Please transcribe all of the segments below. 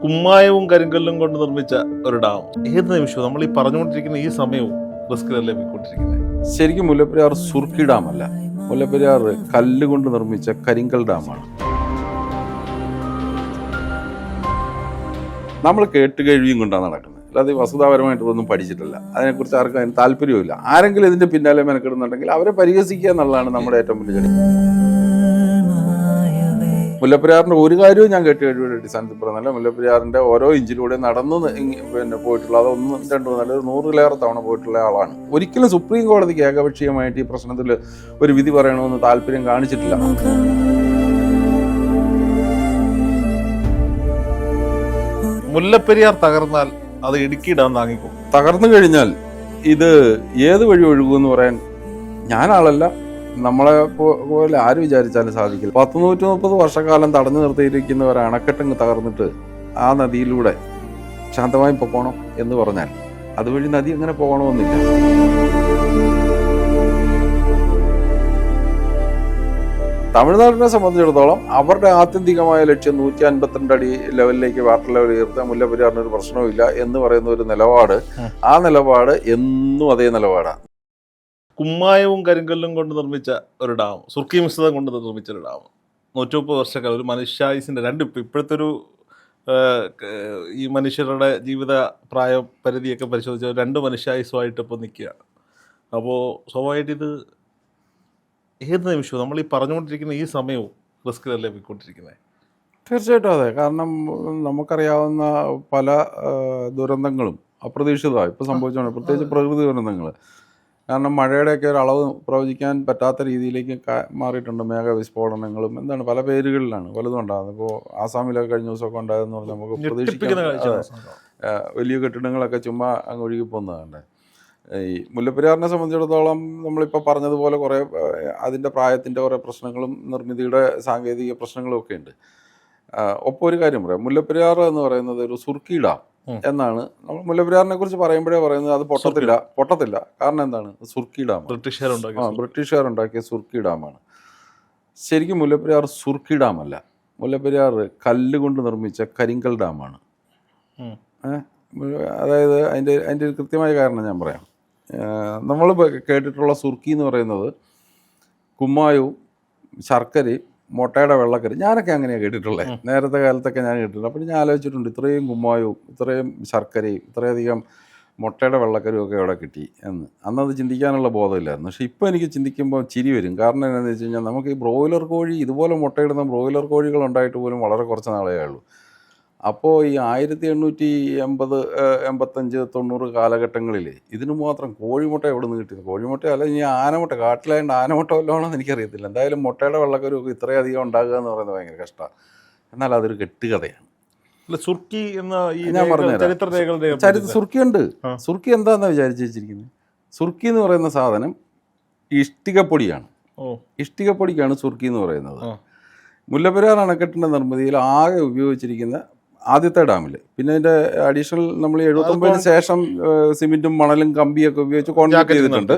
കുമ്മായവും കരിങ്കല്ലും കൊണ്ട് നിർമ്മിച്ച ഒരു ഡാം. ഏത് നിമിഷവും നമ്മൾ ഈ പറഞ്ഞുകൊണ്ടിരിക്കുന്ന ഈ സമയവും റിസ്കിലല്ലേ പോയിക്കൊണ്ടിരിക്കുന്നത്. ശരിക്കും മുല്ലപ്പെരിയാർ സുർക്കി ഡാമല്ല, മുല്ലപ്പെരിയാർ കല്ല് കൊണ്ട് നിർമ്മിച്ച കരിങ്കൽ ഡാമാണ്. നമ്മൾ കേട്ടുകഴിയും കൊണ്ടാണ് നടക്കുന്നത്, അല്ലാതെ വസ്തുതാപരമായിട്ട് ഒന്നും പഠിച്ചിട്ടില്ല. അതിനെക്കുറിച്ച് ആർക്കും അതിന് താല്പര്യമില്ല. ആരെങ്കിലും ഇതിന്റെ പിന്നാലെ മെനക്കെടുന്നുണ്ടെങ്കിൽ അവരെ പരിഹസിക്കുക എന്നുള്ളതാണ് നമ്മുടെ ഏറ്റവും വലിയ കളി. മുല്ലപ്പെരിയാറിന്റെ ഒരു കാര്യവും ഞാൻ കേട്ടുകഴിയുടെ അടിസ്ഥാനത്തിൽ പറയുന്നില്ല. മുല്ലപ്പെരിയാറിന്റെ ഓരോ ഇഞ്ചിലൂടെ നടന്ന് പോയിട്ടുള്ള, അത് 1, 2, 4, 100-ലേറെ തവണ പോയിട്ടുള്ള ആളാണ്. ഒരിക്കലും സുപ്രീം കോടതിക്ക് ഏകപക്ഷീയമായിട്ട് ഈ പ്രശ്നത്തിൽ ഒരു വിധി പറയണമെന്ന് താല്പര്യം കാണിച്ചിട്ടില്ല. മുല്ലപ്പെരിയാർ തകർന്നാൽ അത് ഇടുക്കി ഡാം താങ്ങിക്കും. തകർന്നു കഴിഞ്ഞാൽ ഇത് ഏത് വഴി ഒഴുകുമെന്ന് പറയാൻ ഞാനാളല്ല, നമ്മളെ പോലെ ആര് വിചാരിച്ചാലും സാധിക്കില്ല. 130 വർഷക്കാലം തടഞ്ഞു നിർത്തിയിരിക്കുന്ന ഒരു അണക്കെട്ടങ്ങ് തകർന്നിട്ട് ആ നദിയിലൂടെ ശാന്തമായി പോകണം എന്ന് പറഞ്ഞാൽ അതുവഴി നദി അങ്ങനെ പോകണമെന്നില്ല. തമിഴ്നാടിനെ സംബന്ധിച്ചിടത്തോളം അവരുടെ ആത്യന്തികമായ ലക്ഷ്യം 152 അടി ലെവലിലേക്ക് വാട്ടർ ലെവൽ ഉയർത്താൻ മുല്ലപ്പെരിയാറിന് ഒരു പ്രശ്നവുമില്ല എന്ന് പറയുന്ന ഒരു നിലപാട്, ആ നിലപാട് എന്നും അതേ നിലപാടാണ്. കുമ്മായവും കരിങ്കല്ലും കൊണ്ട് നിർമ്മിച്ച ഒരു ഡാം, സുർക്കി മിശ്രിതം കൊണ്ട് നിർമ്മിച്ച ഒരു ഡാം, 130 വർഷക്കാലം ഒരു മനുഷ്യായുസിൻ്റെ ഇപ്പോഴത്തെ ഒരു ഈ മനുഷ്യരുടെ ജീവിത പ്രായ പരിധിയൊക്കെ പരിശോധിച്ചാൽ 2 മനുഷ്യായുസുമായിട്ട് ഇപ്പോൾ നിൽക്കുകയാണ്. അപ്പോൾ സ്വാഭാവികമായിട്ട് ഇത് ഏത് നിമിഷവും നമ്മൾ ഈ പറഞ്ഞുകൊണ്ടിരിക്കുന്ന ഈ സമയവും റിസ്കിലല്ലേ പോയിക്കൊണ്ടിരിക്കുന്നത്. തീർച്ചയായിട്ടും അതെ. കാരണം നമുക്കറിയാവുന്ന പല ദുരന്തങ്ങളും അപ്രതീക്ഷിതമായി ഇപ്പോൾ സംഭവിച്ചുകൊണ്ട്, പ്രത്യേകിച്ച് പ്രകൃതി ദുരന്തങ്ങൾ. കാരണം മഴയുടെയൊക്കെ ഒരു അളവ് പ്രവചിക്കാൻ പറ്റാത്ത രീതിയിലേക്ക് മാറിയിട്ടുണ്ട്. മേഘവിസ്ഫോടനങ്ങളും എന്താണ് പല പേരുകളിലാണ് പലതും ഉണ്ടാകുന്നത്. ഇപ്പോൾ ആസാമിലൊക്കെ കഴിഞ്ഞ ദിവസമൊക്കെ ഉണ്ടായതെന്ന് പറഞ്ഞാൽ നമുക്ക് പ്രതീക്ഷിക്കാൻ വലിയ കെട്ടിടങ്ങളൊക്കെ ചുമ്മാ അങ്ങ് ഒഴുകി പോകുന്നതാണ്. ഈ മുല്ലപ്പെരിയാറിനെ സംബന്ധിച്ചിടത്തോളം നമ്മളിപ്പോൾ പറഞ്ഞതുപോലെ കുറേ അതിൻ്റെ പ്രായത്തിൻ്റെ കുറേ പ്രശ്നങ്ങളും നിർമ്മിതിയുടെ സാങ്കേതിക പ്രശ്നങ്ങളും ഒക്കെ ഉണ്ട്. ഒപ്പം ഒരു കാര്യം പറയാം, മുല്ലപ്പെരിയാർ എന്ന് പറയുന്നത് ഒരു സുർക്കി ഡാം എന്നാണ് നമ്മൾ മുല്ലപ്പെരിയാറിനെ കുറിച്ച് പറയുമ്പോഴേ പറയുന്നത്. അത് പൊട്ടത്തില്ല. കാരണം എന്താണ്? സുർക്കി ഡാം, ബ്രിട്ടീഷുകാരുണ്ടാക്കിയ സുർക്കി ഡാമാണ്. ശരിക്കും മുല്ലപ്പെരിയാർ സുർക്കി ഡാമല്ല, മുല്ലപ്പെരിയാർ കല്ല് കൊണ്ട് നിർമ്മിച്ച കരിങ്കൽ ഡാമാണ്. അതായത് അതിൻ്റെ ഒരു കൃത്യമായ കാരണം ഞാൻ പറയാം. നമ്മൾ കേട്ടിട്ടുള്ള സുർക്കി എന്ന് പറയുന്നത് കുമ്മായവും ശർക്കരയും മുട്ടയുടെ വെള്ളക്കറി, ഞാനൊക്കെ അങ്ങനെയാണ് കേട്ടിട്ടുള്ളത്. നേരത്തെ കാലത്തൊക്കെ ഞാൻ കേട്ടിട്ടുണ്ട്. അപ്പോൾ ഞാൻ ആലോചിച്ചിട്ടുണ്ട്, ഇത്രയും കുമ്മായവും ഇത്രയും ശർക്കരയും ഇത്രയധികം മുട്ടയുടെ വെള്ളക്കറിയും ഒക്കെ അവിടെ കിട്ടി എന്ന്. അന്നത് ചിന്തിക്കാനുള്ള ബോധമില്ലായിരുന്നു. പക്ഷേ ഇപ്പോൾ എനിക്ക് ചിന്തിക്കുമ്പോൾ ചിരി വരും. കാരണം എന്താണെന്ന് വെച്ച് കഴിഞ്ഞാൽ നമുക്ക് ഈ ബ്രോയിലർ കോഴി, ഇതുപോലെ മുട്ടയിടുന്ന ബ്രോയിലർ കോഴികൾ ഉണ്ടായിട്ട് പോലും വളരെ കുറച്ച് നാളേ ഉള്ളൂ. അപ്പോൾ ഈ 1880, 85, 90 കാലഘട്ടങ്ങളിൽ ഇതിന് മാത്രം കോഴിമുട്ട എവിടെ നിന്ന് കിട്ടിയത്? കോഴിമുട്ട അല്ല, ഇനി ആനമുട്ട, കാട്ടിലായതുകൊണ്ട് ആനമുട്ട വല്ലതാണെന്ന് എനിക്കറിയത്തില്ല. എന്തായാലും മുട്ടയുടെ വെള്ളക്കരുവൊക്കെ ഇത്രയധികം ഉണ്ടാകുക എന്ന് പറയുന്നത് ഭയങ്കര കഷ്ടമാണ്. എന്നാൽ അതൊരു കെട്ടുകഥയാണ്. സുർക്കി എന്ന ഞാൻ പറഞ്ഞുതരാം. സുർക്കിയുണ്ട്. സുർക്കി എന്താണെന്ന് വിചാരിച്ചു വെച്ചിരിക്കുന്നത്? സുർക്കി എന്ന് പറയുന്ന സാധനം ഇഷ്ടികപ്പൊടിയാണ്. ഇഷ്ടികപ്പൊടിക്കാണ് സുർക്കി എന്ന് പറയുന്നത്. മുല്ലപ്പെരിയാർ അണക്കെട്ടിൻ്റെ നിർമ്മിതിയിൽ ആകെ ഉപയോഗിച്ചിരിക്കുന്ന ആദ്യത്തെ ഡാമിൽ, പിന്നെ അതിൻ്റെ അഡീഷണൽ നമ്മൾ 79-ന് ശേഷം സിമെൻറ്റും മണലും കമ്പിയൊക്കെ ഉപയോഗിച്ച് കോൺക്രീറ്റ് ചെയ്തിട്ടുണ്ട്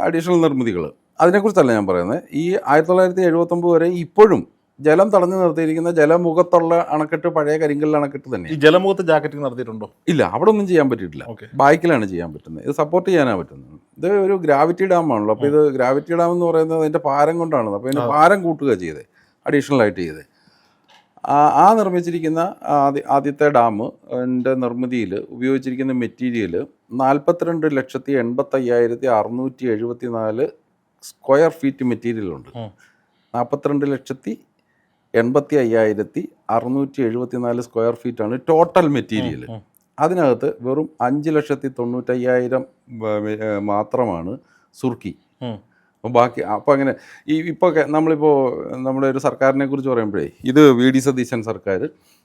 അഡീഷണൽ നിർമ്മിതികൾ. അതിനെക്കുറിച്ചല്ല ഞാൻ പറയുന്നത്. ഈ 1979 വരെ ഇപ്പോഴും ജലം തടഞ്ഞു നിർത്തിയിരിക്കുന്ന ജലമുഖത്തുള്ള അണക്കെട്ട് പഴയ കരിങ്കൽ അണക്കെട്ട് തന്നെ. ഈ ജലമുഖത്ത് ജാക്കറ്റിംഗ് നടത്തിയിട്ടുണ്ടോ? ഇല്ല, അവിടെ ഒന്നും ചെയ്യാൻ പറ്റിയിട്ടില്ല. ബാക്കിലാണ് ചെയ്യാൻ പറ്റുന്നത്. ഇത് സപ്പോർട്ട് ചെയ്യാനാണ് പറ്റുന്നത്. ഇത് ഒരു ഗ്രാവിറ്റി ഡാം ആണല്ലോ. അപ്പോൾ ഇത് ഗ്രാവിറ്റി ഡാം എന്ന് പറയുന്നത് അതിൻ്റെ ഭാരം കൊണ്ടാണ്. അപ്പോൾ അതിൻ്റെ ഭാരം കൂട്ടുക ചെയ്തത്, അഡീഷണൽ ആയിട്ട് ചെയ്തത്. ആ നിർമ്മിച്ചിരിക്കുന്ന ആദ്യത്തെ ഡാം എൻ്റെ നിർമ്മിതിയിൽ ഉപയോഗിച്ചിരിക്കുന്ന മെറ്റീരിയൽ 42,85,674 സ്ക്വയർ ഫീറ്റ് മെറ്റീരിയലുണ്ട്. 42,85,674 സ്ക്വയർ ഫീറ്റാണ് ടോട്ടൽ മെറ്റീരിയൽ. അതിനകത്ത് വെറും 5,90,000 മാത്രമാണ് സുർക്കി. ബാക്കി അപ്പോൾ അങ്ങനെ ഇപ്പോൾ നമ്മളിപ്പോൾ നമ്മുടെ ഒരു സർക്കാരിനെ കുറിച്ച് പറയുമ്പോഴേ ഇത് VD സതീശൻ സർക്കാർ,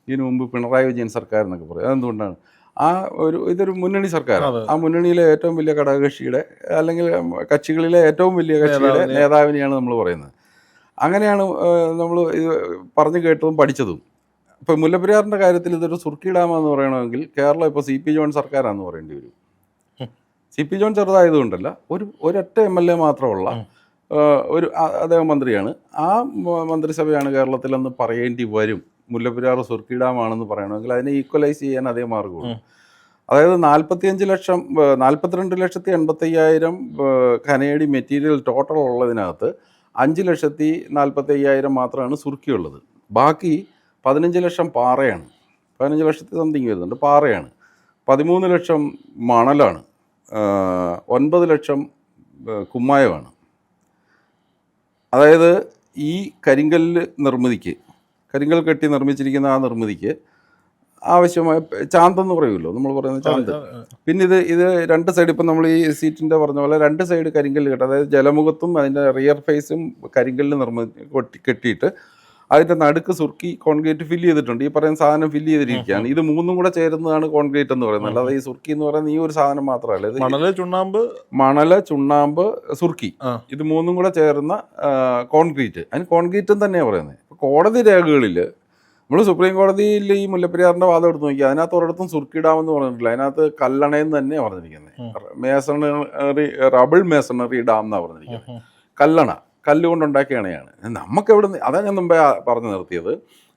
ഇതിനു മുമ്പ് പിണറായി വിജയൻ സർക്കാർ എന്നൊക്കെ പറയും. അതെന്തുകൊണ്ടാണ്? ഇതൊരു മുന്നണി സർക്കാരാണ്. ആ മുന്നണിയിലെ ഏറ്റവും വലിയ ഘടകകക്ഷിയുടെ അല്ലെങ്കിൽ കക്ഷികളിലെ ഏറ്റവും വലിയ കക്ഷിയുടെ നേതാവിനെയാണ് നമ്മൾ പറയുന്നത്. അങ്ങനെയാണ് നമ്മൾ ഇത് പറഞ്ഞു കേട്ടതും പഠിച്ചതും. ഇപ്പോൾ മുല്ലപ്പെരിയാറിൻ്റെ കാര്യത്തിൽ ഇതൊരു സുർക്കി ഡാമെന്ന് പറയണമെങ്കിൽ കേരളം ഇപ്പോൾ CP ജോൺ സർക്കാരാണെന്ന് പറയേണ്ടി വരും. CP ജോൺ ചെറുതായതുകൊണ്ടല്ല, ഒരൊറ്റ MLA മാത്രമുള്ള ഒരു അദ്ദേഹം മന്ത്രിയാണ്. ആ മന്ത്രിസഭയാണ് കേരളത്തിലെന്ന് പറയേണ്ടി വരും. മുല്ലപ്പെരിയാർ സുർക്കി ഡാമാണെന്ന് പറയണമെങ്കിൽ അതിനെ ഈക്വലൈസ് ചെയ്യാൻ അതേ മാർഗമുള്ളൂ. അതായത് 42,80,85,000 ഖനയടി മെറ്റീരിയൽ ടോട്ടൽ ഉള്ളതിനകത്ത് 5,40,50,000 മാത്രമാണ് സുർക്കിയുള്ളത്. ബാക്കി 15 ലക്ഷം പാറയാണ്. 15 ലക്ഷത്തി സംതിങ് വരുന്നുണ്ട് പാറയാണ്. 13 ലക്ഷം മണലാണ്. 9 ലക്ഷം കുമ്മായമാണ്. അതായത് ഈ കരിങ്കല്ല് നിർമ്മിതിക്ക്, കരിങ്കൽ കെട്ടി നിർമ്മിച്ചിരിക്കുന്ന ആ നിർമ്മിതിക്ക് ആവശ്യമായ ചാന്തെന്ന് പറയുമല്ലോ, നമ്മൾ പറയുന്നത് ചാന്ത്. പിന്നെ ഇത് രണ്ട് സൈഡ്, ഇപ്പം നമ്മൾ ഈ സീറ്റിൻ്റെ പറഞ്ഞ പോലെ രണ്ട് സൈഡ് കരിങ്കല്ല് കെട്ടും. അതായത് ജലമുഖത്തും അതിൻ്റെ റിയർ ഫേസും കരിങ്കല്ല് കെട്ടിയിട്ട് അതിൻ്റെ നടുക്ക് സുർക്കി കോൺക്രീറ്റ് ഫില്ല് ചെയ്തിട്ടുണ്ട്. ഈ പറയുന്ന സാധനം ഫില്ല് ചെയ്തിരിക്കുകയാണ്. ഇത് മൂന്നും കൂടെ ചേരുന്നതാണ് കോൺക്രീറ്റ് എന്ന് പറയുന്നത്. അല്ലാതെ ഈ സുർക്കി എന്ന് പറയുന്നത് ഈ ഒരു സാധനം മാത്രമല്ല. ഇത് മണല്, ചുണ്ണാമ്പ്, സുർക്കി, ഇത് മൂന്നും കൂടെ ചേർന്ന കോൺക്രീറ്റ്. അതിന് കോൺക്രീറ്റും തന്നെയാണ് പറയുന്നത്. കോടതി രേഖകളിൽ നമ്മൾ സുപ്രീം കോടതിയിൽ ഈ മുല്ലപ്പെരിയാറിൻ്റെ വാദം എടുത്ത് നോക്കി, അതിനകത്ത് ഒരിടത്തും സുർക്കി ഡാം എന്ന് പറഞ്ഞിട്ടില്ല. അതിനകത്ത് കല്ലണയെന്ന് തന്നെയാണ് പറഞ്ഞിരിക്കുന്നത്. മേസണറി, റബിൾ മേസണറി ഡാം എന്നാണ് പറഞ്ഞിരിക്കുന്നത്. കല്ലണ, കല്ലുകൊണ്ടുണ്ടാക്കിയ അണയാണ്. നമുക്ക് എവിടെ നിന്ന്, അതാണ് ഞാൻ മുമ്പേ പറഞ്ഞു നിർത്തിയത്.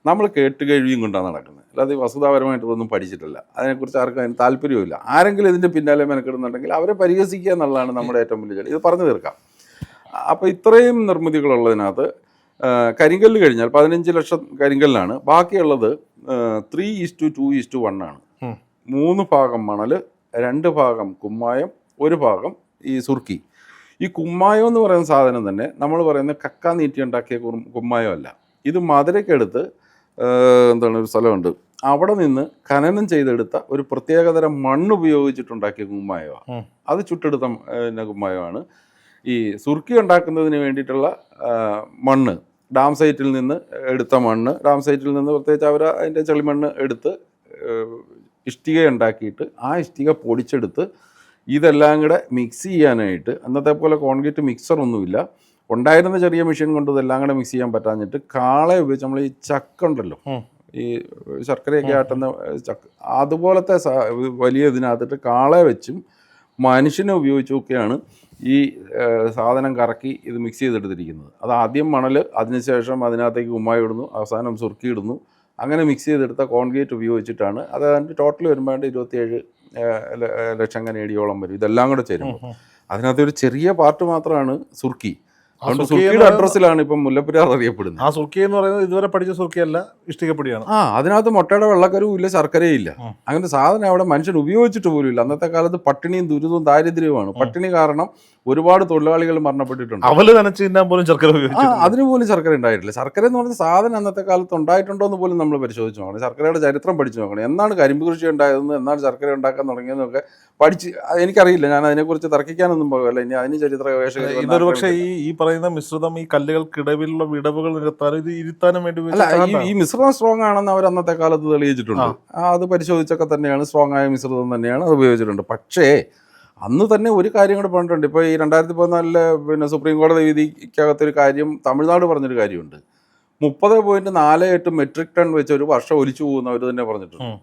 നമ്മൾ കേട്ടുകഴിയും കൊണ്ടാണ് നടക്കുന്നത്. അല്ലാതെ വസ്തുതാപരമായിട്ട് ഇതൊന്നും പഠിച്ചിട്ടില്ല. അതിനെക്കുറിച്ച് ആർക്കും അതിന് താല്പര്യമില്ല. ആരെങ്കിലും ഇതിൻ്റെ പിന്നാലെ മെനക്കെടുന്നുണ്ടെങ്കിൽ അവരെ പരിഹസിക്കുക എന്നുള്ളതാണ് നമ്മുടെ ഏറ്റവും വലിയ ഇത് പറഞ്ഞു തീർക്കാം. അപ്പോൾ ഇത്രയും നിർമ്മിതികളുള്ളതിനകത്ത് കരിങ്കല്ല് കഴിഞ്ഞാൽ 15 ലക്ഷം കരിങ്കല്ലാണ്. ബാക്കിയുള്ളത് 3:2:1 ആണ്. 3 ഭാഗം മണൽ, 2 ഭാഗം കുമ്മായം, 1 ഭാഗം ഈ സുർക്കി. ഈ കുമ്മായം എന്ന് പറയുന്ന സാധനം തന്നെ നമ്മൾ പറയുന്ന കക്ക നീട്ടി ഉണ്ടാക്കിയ കുമ്മായമല്ല. ഇത് മധുരയ്ക്കടുത്ത് ഒരു സ്ഥലമുണ്ട്, അവിടെ നിന്ന് ഖനനം ചെയ്തെടുത്ത ഒരു പ്രത്യേകതരം മണ്ണ് ഉപയോഗിച്ചിട്ടുണ്ടാക്കിയ കുമ്മായമാണ്. അത് ചുട്ടെടുത്ത കുമ്മായമാണ്. ഈ സുർക്കി ഉണ്ടാക്കുന്നതിന് വേണ്ടിയിട്ടുള്ള മണ്ണ്, ഡാം സൈറ്റിൽ നിന്ന് എടുത്ത മണ്ണ്, ഡാം സൈറ്റിൽ നിന്ന് പ്രത്യേകിച്ച് അവർ അതിൻ്റെ ചെളിമണ്ണ് എടുത്ത് ഇഷ്ടിക ഉണ്ടാക്കിയിട്ട് ആ ഇഷ്ടിക പൊടിച്ചെടുത്ത് ഇതെല്ലാം കൂടെ മിക്സ് ചെയ്യാനായിട്ട്, അന്നത്തെ പോലെ കോൺക്രീറ്റ് മിക്സറൊന്നുമില്ല, ഉണ്ടായിരുന്ന ചെറിയ മെഷീൻ കൊണ്ട് ഇതെല്ലാം കൂടെ മിക്സ് ചെയ്യാൻ പറ്റാഞ്ഞിട്ട് കാളെ ഉപയോഗിച്ച് നമ്മൾ ഈ ചക്ക ഉണ്ടല്ലോ, ഈ ശർക്കരയൊക്കെ ആട്ടുന്ന ചക്ക, അതുപോലത്തെ വലിയ ഇതിനകത്തിട്ട് കാളെ വെച്ചും മനുഷ്യനെ ഉപയോഗിച്ചൊക്കെയാണ് ഈ സാധനം കറക്കി ഇത് മിക്സ് ചെയ്തെടുത്തിരിക്കുന്നത്. അത് ആദ്യം മണൽ, അതിനുശേഷം അതിനകത്തേക്ക് കുമ്മായി ഇടുന്നു, അവസാനം സുർക്കി ഇടുന്നു. അങ്ങനെ മിക്സ് ചെയ്തെടുത്ത കോൺക്രീറ്റ് ഉപയോഗിച്ചിട്ടാണ് അത്. അതിൻ്റെ ടോട്ടൽ വരുമ്പോൾ 27 ലക്ഷം കനേഡിയോളം വരും ഇതെല്ലാം കൂടെ ചേരുമ്പോൾ. അതിനകത്ത് ഒരു ചെറിയ പാർട്ട് മാത്രമാണ് സുർക്കി. അതുകൊണ്ട് സുർക്കിയുടെ അഡ്രസ്സിലാണ് ഇപ്പം മുല്ലപ്പെരിയാർ അറിയപ്പെടുന്നത്. ആ സുർക്കി എന്ന് പറയുന്നത് ഇതുവരെ പഠിച്ച സുർക്കിയല്ല, ഇഷ്ടികപ്പൊടിയാണ്. അതിനകത്ത് മുട്ടയുടെ വെള്ളക്കരവും ഇല്ല, ശർക്കരയും ഇല്ല. അങ്ങനെ സാധനം അവിടെ മനുഷ്യൻ ഉപയോഗിച്ചിട്ട് പോലും ഇല്ല. അന്നത്തെ കാലത്ത് പട്ടിണിയും ദുരിതവും ദാരിദ്ര്യവുമാണ്. പട്ടിണി കാരണം ഒരുപാട് തൊഴിലാളികൾ മരണപ്പെട്ടിട്ടുണ്ട്. അവല് നനച്ച് തിന്നാൻ പോലും ശർക്കര ഉപയോഗിച്ചു. അതിന് പോലും ശർക്കര ഉണ്ടായിട്ടില്ല. ശർക്കര എന്ന് പറഞ്ഞ സാധനം അന്നത്തെ കാലത്ത് ഉണ്ടായിട്ടുണ്ടോ എന്ന് പോലും നമ്മൾ പരിശോധിച്ച് നോക്കണം. ശർക്കരയുടെ ചരിത്രം പഠിച്ചു നോക്കണം. എന്നാണ് കരിമ്പ് കൃഷി ഉണ്ടായതെന്ന്, എന്നാണ് ശർക്കര ഉണ്ടാക്കാൻ തുടങ്ങിയതെന്നൊക്കെ പഠിച്ച്, എനിക്കറിയില്ല. ഞാൻ അതിനെക്കുറിച്ച് തർക്കിക്കാനൊന്നും പോകല്ല. ഇനി അതിന് ചരിത്ര ഗവേഷകർ ഇതൊരു പക്ഷേ ഈ പറയുന്ന മിശ്രിതം ഈ കല്ലുകൾക്കിടയിലുള്ള വിടവുകൾ നികത്താനും ഇത് ഇരുത്താനും വേണ്ടി അല്ല, ഈ മിശ്രിതം സ്ട്രോങ് ആണെന്ന് അവർ അന്നത്തെ കാലത്ത് തെളിയിച്ചിട്ടുണ്ട്. അത് പരിശോധിച്ചൊക്കെ തന്നെയാണ്, സ്ട്രോങ് ആയ മിശ്രിതം തന്നെയാണ് അത് ഉപയോഗിച്ചിട്ടുണ്ട്. പക്ഷേ അന്ന് തന്നെ ഒരു കാര്യം കൂടെ പറഞ്ഞിട്ടുണ്ട്. ഇപ്പോൾ ഈ 2014 പിന്നെ സുപ്രീം കോടതി വിധിക്കകത്തൊരു കാര്യം തമിഴ്നാട് പറഞ്ഞൊരു കാര്യമുണ്ട്. 30.48 മെട്രിക് ടൺ വെച്ച് ഒരു വർഷം ഒലിച്ചു പോകുന്ന അവർ തന്നെ പറഞ്ഞിട്ടുണ്ട്.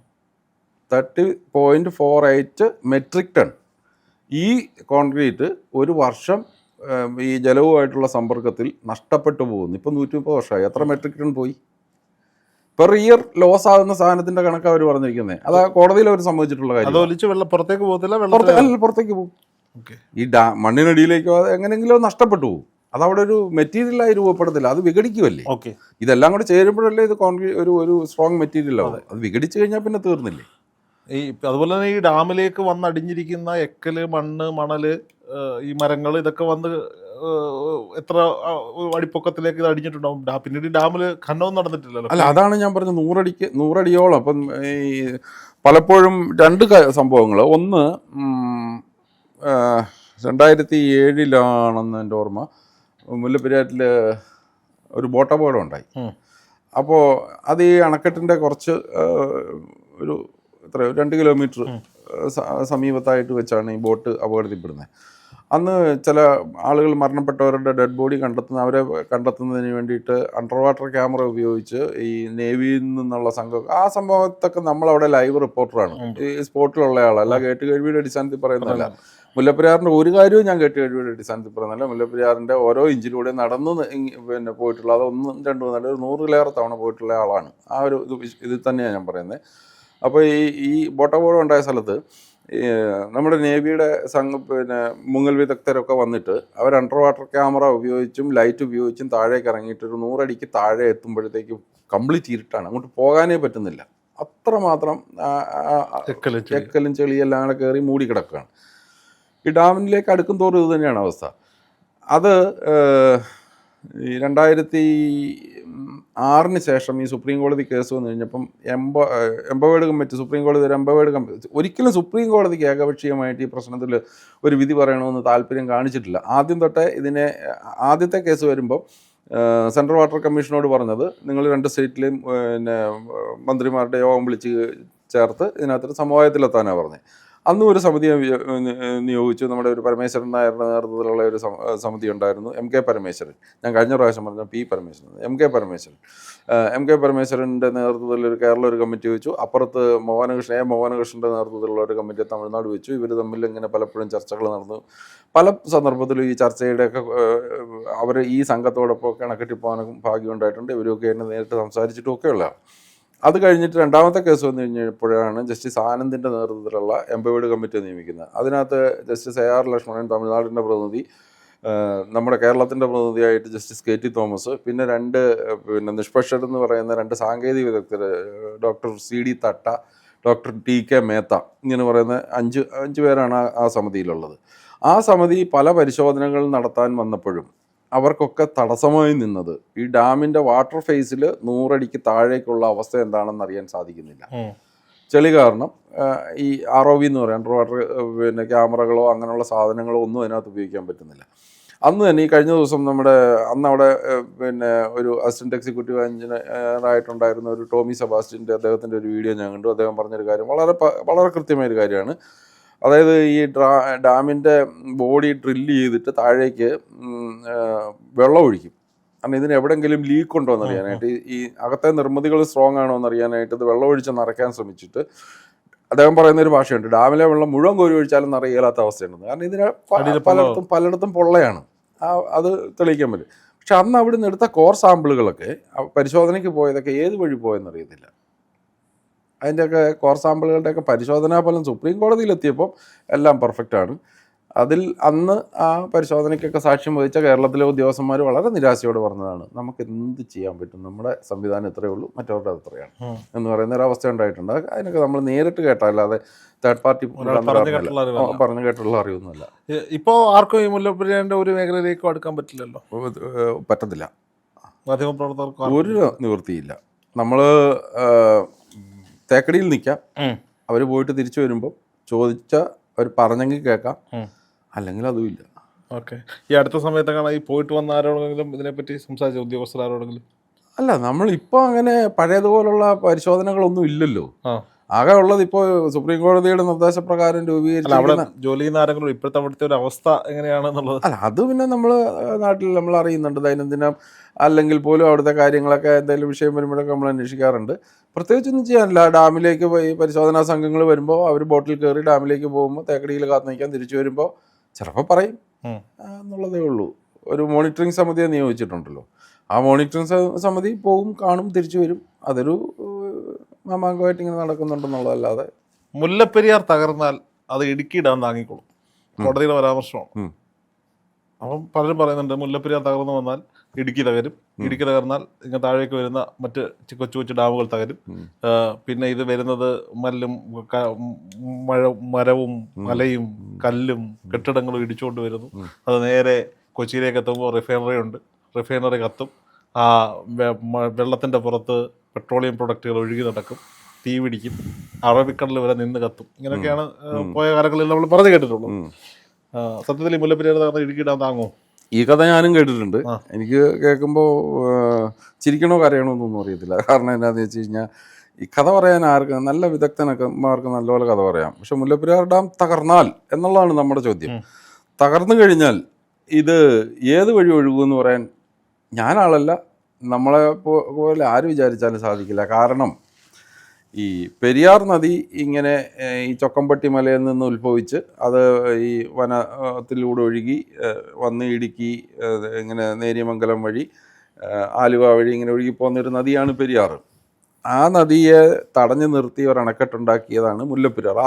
30.48 മെട്രിക് ടൺ ഈ കോൺക്രീറ്റ് ഒരു വർഷം ഈ ജലവുമായിട്ടുള്ള സമ്പർക്കത്തിൽ നഷ്ടപ്പെട്ടു പോകുന്നു. ഇപ്പം 130 വർഷമായി. എത്ര മെട്രിക് ടൺ പോയി? പെർ ഇയർ ലോസ് ആകുന്ന സാധനത്തിന്റെ കണക്ക് അവർ പറഞ്ഞിരിക്കുന്നത്. അത് കോടതിയിൽ അവർ സമ്മതിച്ചിട്ടുള്ള കാര്യം. പുറത്തേക്ക് പോകത്തില്ല, പുറത്തേക്ക് പോകും. ഈ മണ്ണിനടിയിലേക്കോ എങ്ങനെയെങ്കിലും നഷ്ടപ്പെട്ടു പോകും. അതവിടെ ഒരു മെറ്റീരിയലായി രൂപപ്പെടത്തില്ല, അത് വിഘടിക്കുമല്ലേ. ഇതെല്ലാം കൂടെ ചേരുമ്പോഴല്ലേ ഇത് കോൺക്രീറ്റ് ഒരു സ്ട്രോങ് മെറ്റീരിയൽ ആവും. അത് വിഘടിച്ചു കഴിഞ്ഞാൽ പിന്നെ തീർന്നില്ലേ. അതുപോലെ തന്നെ ഈ ഡാമിലേക്ക് വന്നടിഞ്ഞിരിക്കുന്ന എക്കല്, മണ്ണ്, മണല്, ഈ മരങ്ങൾ, ഇതൊക്കെ വന്ന് എത്ര അടിപ്പൊക്കത്തിലേക്ക് ഇത് അടിഞ്ഞിട്ടുണ്ടാവും. പിന്നീട് ഡാമിൽ ഖനനവും നടന്നിട്ടില്ലല്ലോ. അല്ല, അതാണ് ഞാൻ പറഞ്ഞത്, 100 അടിയോളം. അപ്പം ഈ പലപ്പോഴും രണ്ട് സംഭവങ്ങൾ. ഒന്ന് 2007 എൻ്റെ ഓർമ്മ, മുല്ലപ്പെരിയാറ്റിൽ ഒരു ബോട്ടപകടം ഉണ്ടായി. അപ്പോൾ അത് ഈ അണക്കെട്ടിൻ്റെ കുറച്ച് ഒരു 2 കിലോമീറ്റർ സമീപത്തായിട്ട് വെച്ചാണ് ഈ ബോട്ട് അപകടത്തിൽപ്പെടുന്നത്. അന്ന് ചില ആളുകൾ മരണപ്പെട്ടവരുടെ ഡെഡ് ബോഡി അവരെ കണ്ടെത്തുന്നതിന് വേണ്ടിയിട്ട് അണ്ടർ വാട്ടർ ക്യാമറ ഉപയോഗിച്ച് ഈ നേവിയിൽ നിന്നുള്ള സംഘം ആ സംഭവത്തൊക്കെ നമ്മളവിടെ ലൈവ് റിപ്പോർട്ടറാണ്, ഈ സ്പോട്ടിലുള്ള ആളല്ല, കേട്ട് കേൾവിയുടെ അടിസ്ഥാനത്തിൽ പറയുന്നതല്ല. മുല്ലപ്പെരിയാറിൻ്റെ ഒരു കാര്യവും ഞാൻ കേട്ട് കേൾവിയുടെ അടിസ്ഥാനത്തിൽ പറയുന്നില്ല. മുല്ലപ്പെരിയാറിൻ്റെ ഓരോ ഇഞ്ചിലൂടെ നടന്ന് പിന്നെ പോയിട്ടുള്ള അത് 1, 2, 4 100-ലേറെ തവണ പോയിട്ടുള്ള ആളാണ്. ആ ഒരു ഇതിൽ തന്നെയാണ് ഞാൻ പറയുന്നത്. അപ്പോൾ ഈ ബോട്ടപകടം ഉണ്ടായ സ്ഥലത്ത് നമ്മുടെ നേവിയുടെ പിന്നെ മുങ്ങൽ വിദഗ്ധരൊക്കെ വന്നിട്ട് അവർ അണ്ടർ വാട്ടർ ക്യാമറ ഉപയോഗിച്ചും ലൈറ്റ് ഉപയോഗിച്ചും താഴേക്ക് ഇറങ്ങിയിട്ട് ഒരു 100 അടിക്ക് താഴെ എത്തുമ്പോഴത്തേക്കും കംപ്ലീറ്റ് ഇരുട്ടാണ്, അങ്ങോട്ട് പോകാനേ പറ്റുന്നില്ല. അത്രമാത്രം എക്കലും ചെളിയെല്ലാം കൂടെ കയറി മൂടി കിടക്കുകയാണ്. ഈ ഡാമിലേക്ക് അടുക്കും തോറും ഇത് തന്നെയാണ് അവസ്ഥ. അത് ഈ 2006 ശേഷം ഈ സുപ്രീം കോടതി കേസ് വന്നു കഴിഞ്ഞപ്പം എംപവേർഡ് കമ്മിറ്റി, സുപ്രീം കോടതി ഒരു എംപവേർഡ് കമ്മിറ്റി, ഒരിക്കലും സുപ്രീം കോടതിക്ക് ഏകപക്ഷീയമായിട്ട് ഈ പ്രശ്നത്തിൽ ഒരു വിധി പറയണമെന്ന് താല്പര്യം കാണിച്ചിട്ടില്ല. ആദ്യം തൊട്ടേ ആദ്യത്തെ കേസ് വരുമ്പോൾ സെൻട്രൽ വാട്ടർ കമ്മീഷനോട് പറഞ്ഞത് നിങ്ങൾ 2 സ്റ്റേറ്റിലെയും പിന്നെ മന്ത്രിമാരുടെ യോഗം വിളിച്ച് ചേർത്ത് ഇതിനകത്തൊരു സമവായത്തിലെത്താനാണ് പറഞ്ഞത്. അന്നും ഒരു സമിതിയെ നിയോഗിച്ചു. നമ്മുടെ ഒരു പരമേശ്വരൻ നായരുടെ നേതൃത്വത്തിലുള്ള ഒരു സമിതി ഉണ്ടായിരുന്നു, MK പരമേശ്വരൻ. ഞാൻ കഴിഞ്ഞ പ്രാവശ്യം പറഞ്ഞ P പരമേശ്വരൻ, MK പരമേശ്വരൻ്റെ നേതൃത്വത്തിൽ കേരള ഒരു കമ്മിറ്റി വെച്ചു. അപ്പുറത്ത് മോഹനകൃഷ്ണൻ്റെ നേതൃത്വത്തിലുള്ള ഒരു കമ്മിറ്റി തമിഴ്നാട് വെച്ചു. ഇവർ തമ്മിൽ ഇങ്ങനെ പലപ്പോഴും ചർച്ചകൾ നടന്നു. പല സന്ദർഭത്തിലും ഈ ചർച്ചയുടെയൊക്കെ അവർ ഈ സംഘത്തോടൊപ്പം കണക്കെട്ടിപ്പോകാനൊക്കെ ഭാഗ്യമുണ്ടായിട്ടുണ്ട്. ഇവരൊക്കെ എന്നെ നേരിട്ട് സംസാരിച്ചിട്ടുമൊക്കെയുള്ള. അത് കഴിഞ്ഞിട്ട് രണ്ടാമത്തെ കേസ് വന്നു കഴിഞ്ഞപ്പോഴാണ് ജസ്റ്റിസ് ആനന്ദിൻ്റെ നേതൃത്വത്തിലുള്ള എംപവേർഡ് കമ്മിറ്റി നിയമിക്കുന്നത്. അതിനകത്ത് ജസ്റ്റിസ് AR ലക്ഷ്മണൻ, തമിഴ്നാടിൻ്റെ പ്രതിനിധി, നമ്മുടെ കേരളത്തിൻ്റെ പ്രതിനിധിയായിട്ട് ജസ്റ്റിസ് KT തോമസ്, പിന്നെ 2 നിഷ്പക്ഷരെന്ന് പറയുന്ന 2 സാങ്കേതിക വിദഗ്ധർ, doctor CD Thatte, doctor TK Mehta, ഇങ്ങനെ പറയുന്ന 5 പേരാണ് ആ സമിതിയിലുള്ളത്. ആ സമിതി പല പരിശോധനകൾ നടത്താൻ വന്നപ്പോഴും അവർക്കൊക്കെ തടസ്സമായി നിന്നത് ഈ ഡാമിൻ്റെ വാട്ടർ ഫേസിൽ 100 അടിക്ക് താഴേക്കുള്ള അവസ്ഥ എന്താണെന്ന് അറിയാൻ സാധിക്കുന്നില്ല. ചെളി കാരണം ഈ ROV എന്ന് പറയാം, അണ്ടർ വാട്ടർ പിന്നെ ക്യാമറകളോ അങ്ങനെയുള്ള സാധനങ്ങളോ ഒന്നും അതിനകത്ത് ഉപയോഗിക്കാൻ പറ്റുന്നില്ല. അന്ന് തന്നെ ഈ കഴിഞ്ഞ ദിവസം അന്ന് അവിടെ പിന്നെ ഒരു അസിസ്റ്റന്റ് എക്സിക്യൂട്ടീവ് എഞ്ചിനീയറായിട്ടുണ്ടായിരുന്ന ഒരു ടോമി സെബാസ്റ്റ്യൻ്റെ അദ്ദേഹത്തിൻ്റെ ഒരു വീഡിയോ ഞാൻ കണ്ടു. അദ്ദേഹം പറഞ്ഞൊരു കാര്യം വളരെ കൃത്യമായൊരു കാര്യമാണ്. അതായത് ഈ ഡാമിൻ്റെ ബോഡി ഡ്രില്ല് ചെയ്തിട്ട് താഴേക്ക് വെള്ളം ഒഴിക്കും. കാരണം ഇതിന് എവിടെയെങ്കിലും ലീക്ക് ഉണ്ടോ എന്ന് അറിയാനായിട്ട്, ഈ അകത്തെ നിർമ്മിതികൾ സ്ട്രോങ് ആണോ എന്ന് അറിയാനായിട്ട് ഇത് വെള്ളം ഒഴിച്ച് നിറയ്ക്കാൻ ശ്രമിച്ചിട്ട് അദ്ദേഹം പറയുന്നൊരു ഭാഷയുണ്ട്, ഡാമിലെ വെള്ളം മുഴുവൻ കോരി ഒഴിച്ചാലും നിറയില്ലാത്ത അവസ്ഥയുണ്ടെന്ന്. കാരണം ഇതിന് പലയിടത്തും പൊള്ളയാണ്, അത് തെളിയിക്കാൻ പറ്റും. പക്ഷെ അന്ന് അവിടെ നിന്ന് എടുത്ത കോർ സാമ്പിളുകളൊക്കെ പരിശോധനയ്ക്ക് പോയതൊക്കെ ഏത് വഴി പോയെന്നറിയത്തില്ല. അതിൻ്റെയൊക്കെ കോർ സാമ്പിളുകളുടെയൊക്കെ പരിശോധനാ ഫലം സുപ്രീം കോടതിയിലെത്തിയപ്പോൾ എല്ലാം പെർഫെക്റ്റാണ്. അതിൽ അന്ന് ആ പരിശോധനയ്ക്കൊക്കെ സാക്ഷ്യം വഹിച്ച കേരളത്തിലെ ഉദ്യോഗസ്ഥന്മാർ വളരെ നിരാശയോട് പറഞ്ഞതാണ്, നമുക്ക് എന്ത് ചെയ്യാൻ പറ്റും, നമ്മുടെ സംവിധാനം ഇത്രയേ ഉള്ളൂ, മറ്റവരുടെ അത് ഇത്രയാണ് എന്ന് പറയുന്ന ഒരു അവസ്ഥ ഉണ്ടായിട്ടുണ്ട്. അതിനൊക്കെ നമ്മൾ നേരിട്ട് കേട്ടാ, അല്ലാതെ തേർഡ് പാർട്ടി പറഞ്ഞു കേട്ടുള്ള അറിവൊന്നുമല്ല. ഇപ്പോൾ ആർക്കും ഈ മുല്ലപ്പെരിയാറിന്റെ ഒരു മേഖലയിലേക്കും അടുക്കാൻ പറ്റില്ലല്ലോ, പറ്റത്തില്ല, മാധ്യമപ്രവർത്തകർക്ക് ഒരു നിവൃത്തിയില്ല. നമ്മൾ തേക്കടിയിൽ നിൽക്കാം, അവർ പോയിട്ട് തിരിച്ചു വരുമ്പോൾ ചോദിച്ച അവർ പറഞ്ഞെങ്കിൽ കേൾക്കാം, അല്ലെങ്കിൽ അതുമില്ല. ഓക്കെ. ഈ അടുത്ത സമയത്തൊക്കെ ഈ പോയിട്ട് വന്ന ആരോടെങ്കിലും ഇതിനെപ്പറ്റി സംസാരിച്ച ഉദ്യോഗസ്ഥർ ആരോടെങ്കിലും? അല്ല, നമ്മളിപ്പോൾ അങ്ങനെ പഴയതുപോലുള്ള പരിശോധനകളൊന്നും ഇല്ലല്ലോ. ആകെ ഉള്ളത് ഇപ്പോൾ സുപ്രീം കോടതിയുടെ നിർദ്ദേശപ്രകാരം രൂപീകരിച്ച ജോലി ചെയ്യുന്ന ആരെങ്കിലും ഇപ്പോഴത്തെ അവിടുത്തെ ഒരു അവസ്ഥ എങ്ങനെയാണെന്നുള്ളത്. അല്ല, അത് പിന്നെ നമ്മൾ നാട്ടിൽ നമ്മൾ അറിയുന്നുണ്ട് ദൈനംദിനം, അല്ലെങ്കിൽ പോലും അവിടുത്തെ കാര്യങ്ങളൊക്കെ എന്തെങ്കിലും വിഷയം വരുമ്പോഴൊക്കെ നമ്മൾ അന്വേഷിക്കാറുണ്ട്. പ്രത്യേകിച്ചൊന്നും ചെയ്യാനില്ല. ഡാമിലേക്ക് പോയി പരിശോധനാ സംഘങ്ങൾ വരുമ്പോൾ അവർ ബോട്ടിൽ കയറി ഡാമിലേക്ക് പോകുമ്പോൾ തേക്കടിയിൽ കാത്തു നിൽക്കാൻ തിരിച്ചു വരുമ്പോൾ ചിലപ്പോൾ പറയും എന്നുള്ളതേ ഉള്ളൂ. ഒരു മോണിറ്ററിംഗ് സമിതിയെ നിയോഗിച്ചിട്ടുണ്ടല്ലോ, ആ മോണിറ്ററിംഗ് സമിതി പോകും, കാണും, തിരിച്ചു വരും. അതൊരു മാമാങ്കമായിട്ട് ഇങ്ങനെ നടക്കുന്നുണ്ടെന്നുള്ളതല്ലാതെ. മുല്ലപ്പെരിയാർ തകർന്നാൽ അത് ഇടുക്കി ഡാം താങ്ങിക്കോളും, കോടതിയുടെ പരാമർശമാണ്. അപ്പം പലരും പറയുന്നുണ്ട് മുല്ലപ്പെരിയാർ തകർന്നു വന്നാൽ ഇടുക്കി തകരും, ഇടുക്കി തകർന്നാൽ ഇങ്ങനെ താഴേക്ക് വരുന്ന മറ്റ് കൊച്ചു കൊച്ചു ഡാമുകൾ തകരും. പിന്നെ ഇത് വരുന്നത് മരവും മലയും കല്ലും കെട്ടിടങ്ങളും ഇടിച്ചുകൊണ്ട് വരുന്നു. അത് നേരെ കൊച്ചിയിലേക്ക് എത്തുമ്പോൾ റിഫൈനറി കത്തും, ആ വെള്ളത്തിൻ്റെ പുറത്ത് പെട്രോളിയം പ്രൊഡക്റ്റുകൾ ഒഴുകി നടക്കും, തീ പിടിക്കും, അറബിക്കടൽ വരെ നിന്ന് കത്തും. ഇങ്ങനെയൊക്കെയാണ് പോയ കാലങ്ങളിൽ നമ്മൾ പറഞ്ഞു കേട്ടിട്ടുള്ളൂ. സത്യത്തിൽ ഈ മുല്ലപ്പെരിയാർ തകർന്ന ഇടുക്കി ഡാം താങ്ങോ? ഈ കഥ ഞാനും കേട്ടിട്ടുണ്ട്. എനിക്ക് കേൾക്കുമ്പോൾ ചിരിക്കണോ കരയണോ എന്നൊന്നും അറിയത്തില്ല. കാരണം എന്താണെന്ന് വെച്ച് കഴിഞ്ഞാൽ ഈ കഥ പറയാൻ ആർക്കും, നല്ല വിദഗ്ധനൊക്കെമാർക്ക് നല്ലപോലെ കഥ പറയാം. പക്ഷെ മുല്ലപ്പെരിയാർ ഡാം തകർന്നാൽ എന്നുള്ളതാണ് നമ്മുടെ ചോദ്യം. തകർന്നു കഴിഞ്ഞാൽ ഇത് ഏത് വഴി ഒഴുകുമെന്ന് പറയാൻ ഞാനാളല്ല, നമ്മളെ പോലെ ആര് വിചാരിച്ചാലും സാധിക്കില്ല. കാരണം ഈ പെരിയാർ നദി ഇങ്ങനെ ഈ ചൊക്കമ്പട്ടി മലയിൽ നിന്ന് ഉത്ഭവിച്ച് അത് ഈ വനത്തിലൂടെ ഒഴുകി വന്ന് ഇടുക്കി ഇങ്ങനെ നേര്യമംഗലം വഴി ആലുവ വഴി ഇങ്ങനെ ഒഴുകിപ്പോകുന്നൊരു നദിയാണ് പെരിയാർ. ആ നദിയെ തടഞ്ഞു നിർത്തി ഒരു അണക്കെട്ടുണ്ടാക്കിയതാണ് മുല്ലപ്പെരിയാർ.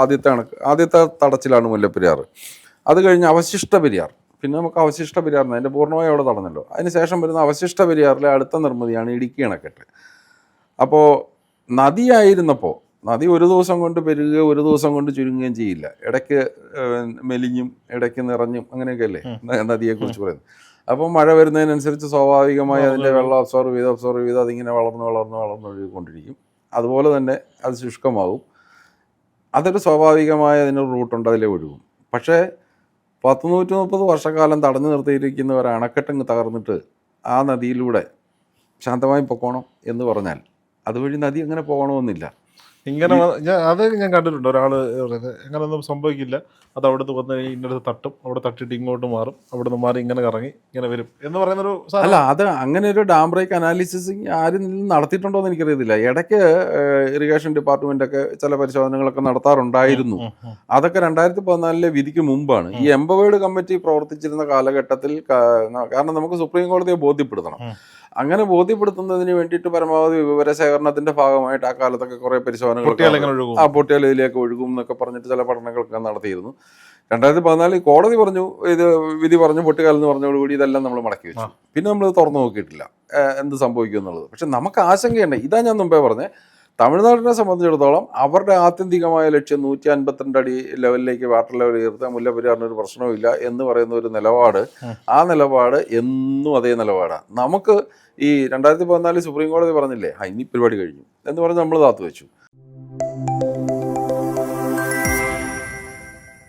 ആദ്യത്തെ തടച്ചിലാണ് മുല്ലപ്പെരിയാർ. അത് കഴിഞ്ഞ് അവശിഷ്ട പെരിയാർ, പിന്നെ നമുക്ക് അവശിഷ്ട പെരിയാർ അതിൻ്റെ പൂർണ്ണമായി അവിടെ തടഞ്ഞല്ലോ. അതിനുശേഷം വരുന്ന അവശിഷ്ട പെരിയാറിലെ അടുത്ത നിർമ്മിതിയാണ് ഇടുക്കി അണക്കെട്ട്. അപ്പോൾ നദിയായിരുന്നപ്പോൾ നദി ഒരു ദിവസം കൊണ്ട് പെരുകുകയോ ഒരു ദിവസം കൊണ്ട് ചുരുങ്ങുകയും ചെയ്യില്ല. ഇടയ്ക്ക് മെലിഞ്ഞും ഇടയ്ക്ക് നിറഞ്ഞും അങ്ങനെയൊക്കെ അല്ലേ നദിയെക്കുറിച്ച് പറയുന്നത്. അപ്പോൾ മഴ വരുന്നതിനനുസരിച്ച് സ്വാഭാവികമായി അതിൻ്റെ വെള്ളം അബ്സോർവ് ചെയ്ത് അതിങ്ങനെ വളർന്ന് ഒഴുകിക്കൊണ്ടിരിക്കും. അതുപോലെ തന്നെ അത് ശുഷ്കമാകും. അതൊരു സ്വാഭാവികമായ അതിനൊരു റൂട്ടുണ്ട്, അതിലേ ഒഴുകും. പക്ഷേ 130 വർഷക്കാലം തടഞ്ഞു നിർത്തിയിരിക്കുന്ന ഒരു അണക്കെട്ടങ്ങ് തകർന്നിട്ട് ആ നദിയിലൂടെ ശാന്തമായി പൊക്കോണം എന്ന് പറഞ്ഞാൽ അതുവഴി നദി അങ്ങനെ പോകണമെന്നില്ല. ഇങ്ങനെ അത് ഞാൻ കണ്ടിട്ടുണ്ട്. ഒരാൾ പറയുന്നത് അങ്ങനെയൊന്നും സംഭവിക്കില്ല, അത് അവിടുന്ന് വന്ന് ഇന്നടുത്ത് തട്ടും, അവിടെ തട്ടിട്ട് ഇങ്ങോട്ട് മാറും, അവിടെ നിന്ന് മാറി ഇങ്ങനെ കറങ്ങി ഇങ്ങനെ വരും എന്ന് പറയുന്നൊരു അല്ല, അത് അങ്ങനെ ഒരു ഡാം ബ്രേക്ക് അനാലിസിസ് ആരും നടത്തിയിട്ടുണ്ടോ എന്ന് എനിക്കറിയത്തില്ല. ഇടയ്ക്ക് ഇറിഗേഷൻ ഡിപ്പാർട്ട്മെന്റൊക്കെ ചില പരിശോധനകളൊക്കെ നടത്താറുണ്ടായിരുന്നു. അതൊക്കെ 2014 വിധിക്ക് മുമ്പാണ്. ഈ എംപവേർഡ് കമ്മിറ്റി പ്രവർത്തിച്ചിരുന്ന കാലഘട്ടത്തിൽ, കാരണം നമുക്ക് സുപ്രീം കോടതിയെ ബോധ്യപ്പെടുത്തണം. അങ്ങനെ ബോധ്യപ്പെടുത്തുന്നതിന് വേണ്ടിയിട്ട് പരമാവധി വിവരശേഖരണത്തിന്റെ ഭാഗമായിട്ട് ആ കാലത്തൊക്കെ കുറെ പരിശോധനകൾ പൊട്ടിയാൽ ഇതിലേക്ക് ഒഴുകും എന്നൊക്കെ പറഞ്ഞിട്ട് ചില പഠനങ്ങളൊക്കെ നടത്തിയിരുന്നു. 2014 കോടതി പറഞ്ഞു, ഇത് വിധി പറഞ്ഞു പൊട്ടിക്കാലെന്ന് പറഞ്ഞതോടുകൂടി ഇതെല്ലാം നമ്മൾ മടക്കി വെച്ചു. പിന്നെ നമ്മൾ തുറന്നു നോക്കിയിട്ടില്ല എന്ത് സംഭവിക്കും എന്നുള്ളത്. പക്ഷെ നമുക്ക് ആശങ്കയുണ്ട്. ഇതാ ഞാൻ മുമ്പേ പറഞ്ഞത്, തമിഴ്നാടിനെ സംബന്ധിച്ചിടത്തോളം അവരുടെ ആത്യന്തികമായ ലക്ഷ്യം 152 അടി ലെവലിലേക്ക് വാട്ടർ ലെവൽ ഉയർത്താൻ, മുല്ലപ്പെരിയാറിന് ഒരു പ്രശ്നവുമില്ല എന്ന് പറയുന്ന ഒരു നിലപാട്, ആ നിലപാട് എന്നും അതേ നിലപാടാണ്. നമുക്ക് ഈ 2014 സുപ്രീം കോടതി പറഞ്ഞില്ലേ ഇനി പരിപാടി കഴിഞ്ഞു എന്ന് പറഞ്ഞ് നമ്മൾ താത്തു വെച്ചു.